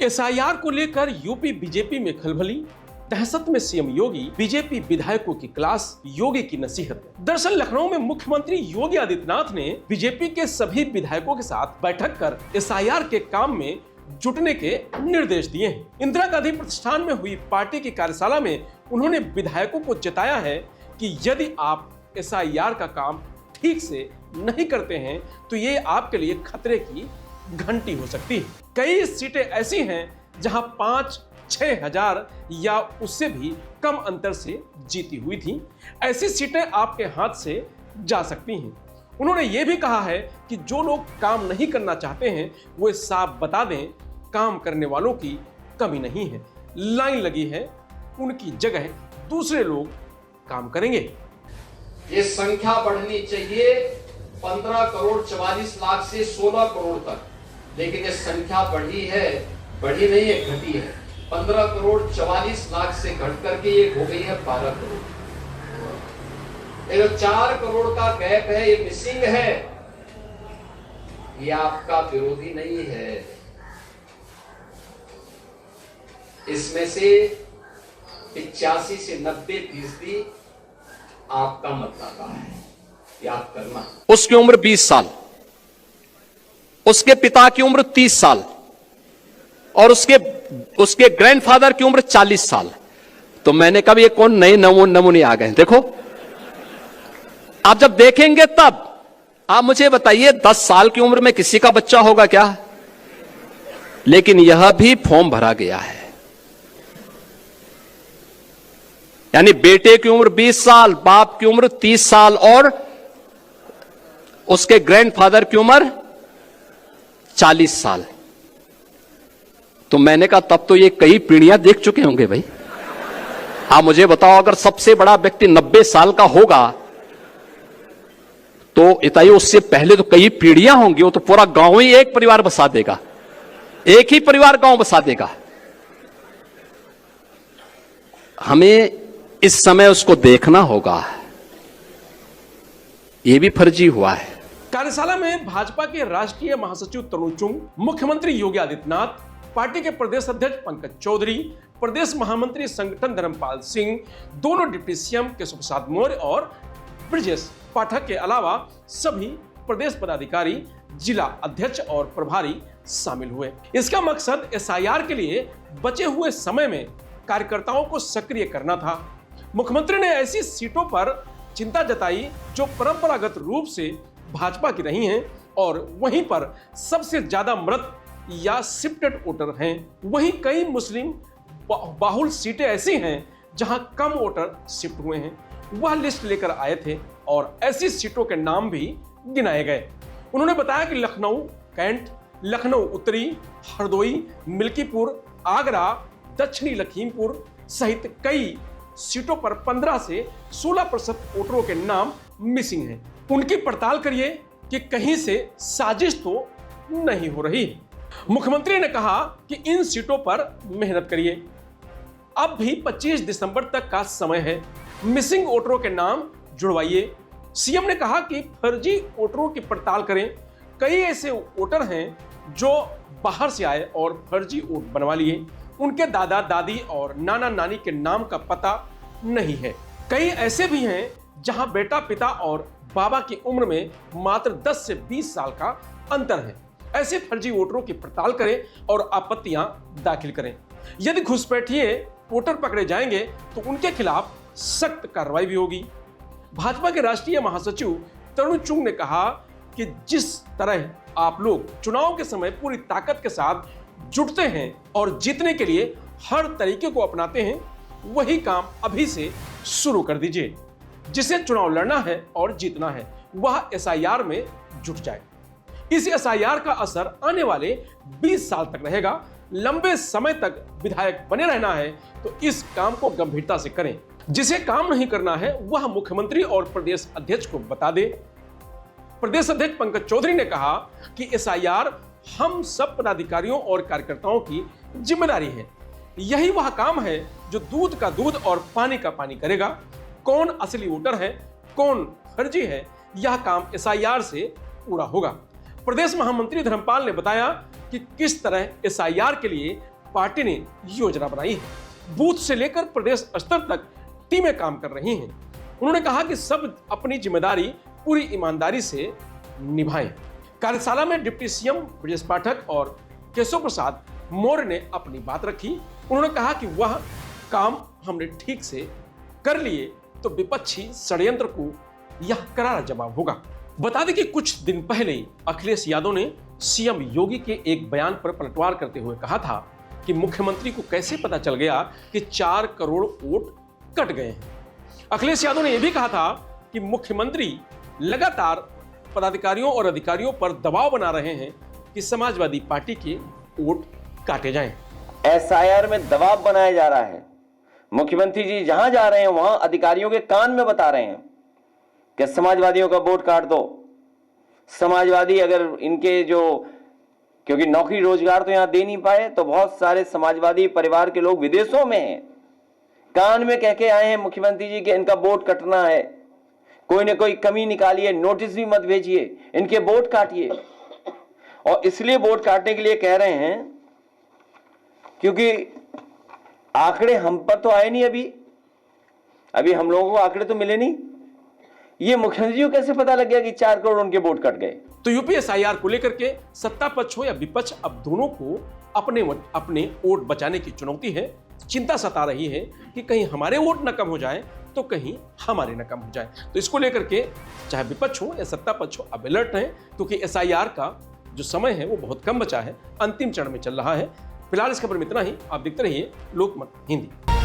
SIR को लेकर UP BJP में खलबली, दहशत में सीएम योगी, बीजेपी विधायकों की क्लास, योगी की नसीहत। दरअसल लखनऊ में मुख्यमंत्री योगी आदित्यनाथ ने बीजेपी के सभी विधायकों के साथ बैठक कर एसआईआर के काम में जुटने के निर्देश दिए हैं। इंदिरा गांधी प्रतिष्ठान में हुई पार्टी की कार्यशाला में उन्होंने विधायकों को चेताया है कि यदि आप एसआईआर का काम ठीक से नहीं करते हैं तो ये आपके लिए खतरे की घंटी हो सकती है। कई सीटें ऐसी हैं जहां 5-6 हजार या उससे भी कम अंतर से जीती हुई थी। ऐसी सीटें आपके हाथ से जा सकती हैं। उन्होंने ये भी कहा है कि जो लोग काम नहीं करना चाहते हैं वो साफ बता दें, काम करने वालों की कमी नहीं है, लाइन लगी है, उनकी जगह दूसरे लोग काम करेंगे। ये संख्या बढ़नी चाहिए 15 करोड़ 44 लाख से 16 करोड़ तक, लेकिन ये संख्या बढ़ी नहीं है, घटी है। 15 करोड़ 44 लाख से घट करके ये हो गई है 12 करोड़। ये जो 4 करोड़ का गैप है, ये मिसिंग है, ये आपका विरोधी नहीं है। इसमें से 85 से 90% आपका मतदाता है, याद करना। उसकी उम्र 20 साल, उसके पिता की उम्र 30 साल और उसके ग्रैंडफादर की उम्र 40 साल। तो मैंने कहा ये कौन नए नमूने आ गए। देखो आप जब देखेंगे तब आप मुझे बताइए 10 साल की उम्र में किसी का बच्चा होगा क्या? लेकिन यह भी फॉर्म भरा गया है। यानी बेटे की उम्र 20 साल, बाप की उम्र 30 साल और उसके ग्रैंडफादर की उम्र 40 साल। तो मैंने कहा तब तो ये कई पीढ़ियां देख चुके होंगे भाई। आप मुझे बताओ अगर सबसे बड़ा व्यक्ति 90 साल का होगा तो इताई उससे पहले तो कई पीढ़ियां होंगी। वो तो पूरा गांव ही एक परिवार बसा देगा, एक ही परिवार गांव बसा देगा। हमें इस समय उसको देखना होगा, यह भी फर्जी हुआ है। कार्यशाला में भाजपा के राष्ट्रीय महासचिव तरुण चुंग, मुख्यमंत्री योगी आदित्यनाथ, पार्टी के प्रदेश अध्यक्ष पंकज चौधरी, प्रदेश महामंत्री संगठन धर्मपाल सिंह, दोनों डिप्टी सीएम केशव प्रसाद मौर्य और ब्रजेश पाठक के अलावा सभी प्रदेश पदाधिकारी, जिला अध्यक्ष और प्रभारी शामिल हुए। इसका मकसद एसआईआर के लिए बचे हुए समय में कार्यकर्ताओं को सक्रिय करना था। मुख्यमंत्री ने ऐसी सीटों पर चिंता जताई जो परंपरागत रूप से भाजपा की रही हैं और वहीं पर सबसे ज्यादा मृत या शिफ्टेड वोटर हैं। वहीं कई मुस्लिम बाहुल सीटें ऐसी हैं जहां कम वोटर शिफ्ट हुए हैं। वह लिस्ट लेकर आए थे और ऐसी सीटों के नाम भी गिनाए गए। उन्होंने बताया कि लखनऊ कैंट, लखनऊ उत्तरी, हरदोई, मिल्कीपुर, आगरा, दक्षिणी लखीमपुर सहित कई सीटों पर 15 से 16% वोटरों के नाम मिसिंग हैं। उनकी पड़ताल करिए कि कहीं से साजिश तो नहीं हो रही। मुख्यमंत्री ने कहा कि इन सीटों पर मेहनत करिए। अब भी 25 दिसंबर तक का समय है, मिसिंग वोटरों के नाम जुड़वाइए। सीएम ने कहा कि फर्जी वोटरों की पड़ताल करें। कई ऐसे वोटर हैं जो बाहर से आए और फर्जी वोट बनवा लिए। उनके दादा दादी और नाना नानी के नाम का पता नहीं है। कई ऐसे भी हैं जहां बेटा पिता और बाबा की उम्र में मात्र 10 से 20 साल का अंतर है। ऐसे फर्जी वोटरों की पड़ताल करें और आपत्तियां दाखिल करें। यदि घुसपैठिए वोटर पकड़े जाएंगे तो उनके खिलाफ सख्त कार्रवाई भी होगी। भाजपा के राष्ट्रीय महासचिव तरुण चुंग ने कहा कि जिस तरह आप लोग चुनाव के समय पूरी ताकत के साथ जुटते हैं और जीतने के लिए हर तरीके को अपनाते हैं, वही काम अभी से शुरू कर दीजिए। जिसे चुनाव लड़ना है और जीतना है वह एसआईआर में जुट जाए। इस एसआईआर का असर आने वाले 20 साल तक रहेगा। लंबे समय तक विधायक बने रहना है तो इस काम को गंभीरता से करें। जिसे काम नहीं करना है वह मुख्यमंत्री और प्रदेश अध्यक्ष को बता दे। प्रदेश अध्यक्ष पंकज चौधरी ने कहा कि एसआईआर हम सब पदाधिकारियों और कार्यकर्ताओं की जिम्मेदारी है। यही वह काम है जो दूध का दूध और पानी का पानी करेगा। कौन असली वोटर है, कौन फर्जी है, यह काम एसआईआर से पूरा होगा। प्रदेश महामंत्री धर्मपाल ने बताया कि किस तरह एसआईआर के लिए पार्टी ने योजना बनाई है। बूथ से लेकर प्रदेश स्तर तक टीमें काम कर रही हैं। उन्होंने कहा कि सब अपनी जिम्मेदारी पूरी ईमानदारी से निभाएं। कार्यशाला में डिप्टी सीएम ब्रजेश पाठक और केशव प्रसाद मौर्य ने अपनी बात रखी। उन्होंने कहा कि वह काम हमने ठीक से कर लिए तो विपक्षी षड्यंत्र को यह करारा जवाब होगा। बता दें कि कुछ दिन पहले अखिलेश यादव ने सीएम योगी के एक बयान पर पलटवार करते हुए कहा था कि मुख्यमंत्री को कैसे पता चल गया कि 4 करोड़ वोट कट गए हैं। अखिलेश यादव ने यह भी कहा था कि मुख्यमंत्री लगातार पदाधिकारियों और अधिकारियों पर दबाव बना रहे हैं कि समाजवादी पार्टी के वोट काटे जाएं। एसआईआर में दबाव बनाया जा रहा है। मुख्यमंत्री जी जहां जा रहे हैं वहां अधिकारियों के कान में बता रहे हैं कि समाजवादियों का वोट काट दो। समाजवादी अगर इनके जो, क्योंकि नौकरी रोजगार तो यहां दे नहीं पाए, तो बहुत सारे समाजवादी परिवार के लोग विदेशों में हैं, कान में कह के आए हैं मुख्यमंत्री जी कि इनका वोट कटना है, कोई ना कोई कमी निकालिए, नोटिस भी मत भेजिए, इनके वोट काटिए। और इसलिए वोट काटने के लिए कह रहे हैं क्योंकि आंकड़े हम पर तो आए नहीं, अभी हम लोगों को आंकड़े तो मिले नहीं। ये मुख्यमंत्री जी को कैसे पता लग गया कि 4 करोड़ उनके वोट कट गए? तो यूपी एसआईआर को लेकर के सत्ता पक्ष हो या विपक्ष, अब दोनों को अपने वोट बचाने की चुनौती है। चिंता सता रही है कि कहीं हमारे वोट न कम हो जाए तो कहीं हमारे न कम हो जाए। तो इसको लेकर के चाहे विपक्ष हो या सत्ता पक्ष हो, अब अलर्ट है, क्योंकि एसआईआर का जो समय है वो बहुत कम बचा है, अंतिम चरण में चल रहा है। फिलहाल इस खबर में इतना ही। आप देखते रहिए लोकमत हिंदी।